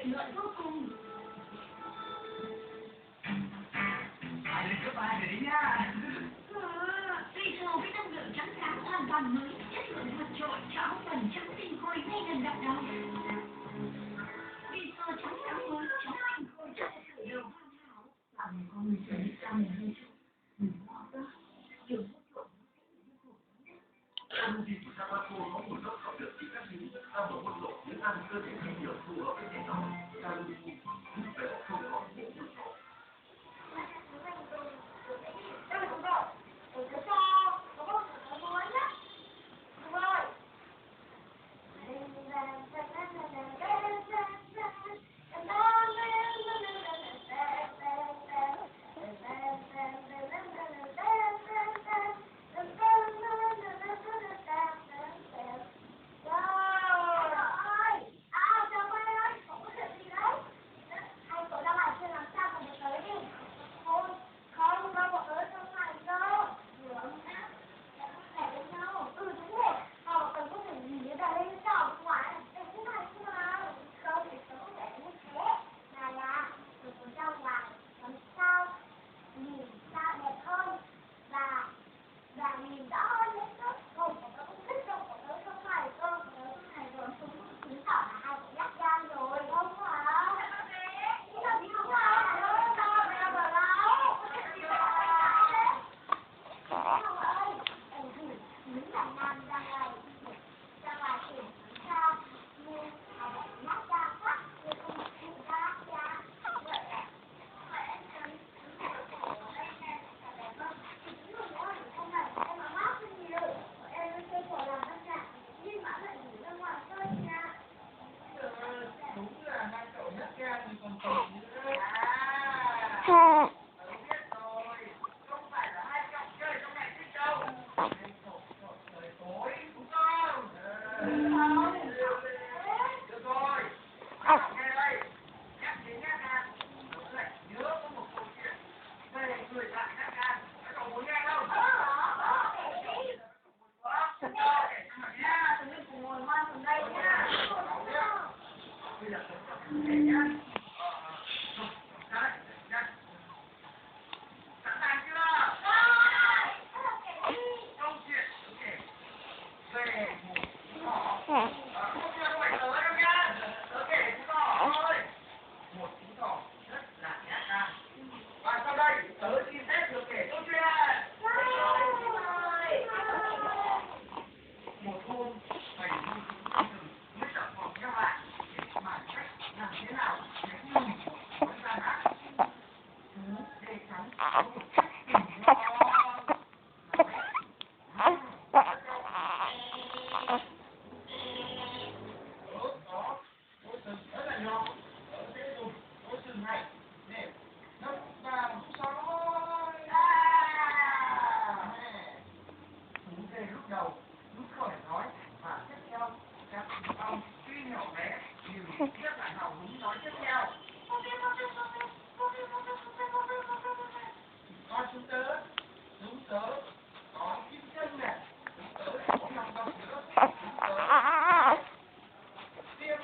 tiện lợi vô cùng. Ai lên cấp 3 rồi đấy nhá. Vì giàu với năng lượng trắng sáng hoàn toàn mới, chất lượng vượt trội cho áo quần trắng tinh khôi ngay gần đặt đầu. Vì giàu trắng sáng mới, trắng tinh khôi cho sửa đầu hoàn hảo. Và mình có người chuẩn bị cho mình hơi chút. Mình bỏ ra, điều vô trộn. Trong khi của Sabaco có nguồn gốc hợp được chỉ các thứ sau một mức độ thức ăn cơ thể dinh dưỡng phù hợp với thể nó Sabaco giúp về không còn bộ mũi trộn. Lúc khởi nói và tiếp theo các ông tuy nhỏ bé nhưng rất là hào hứng nói tiếp theo.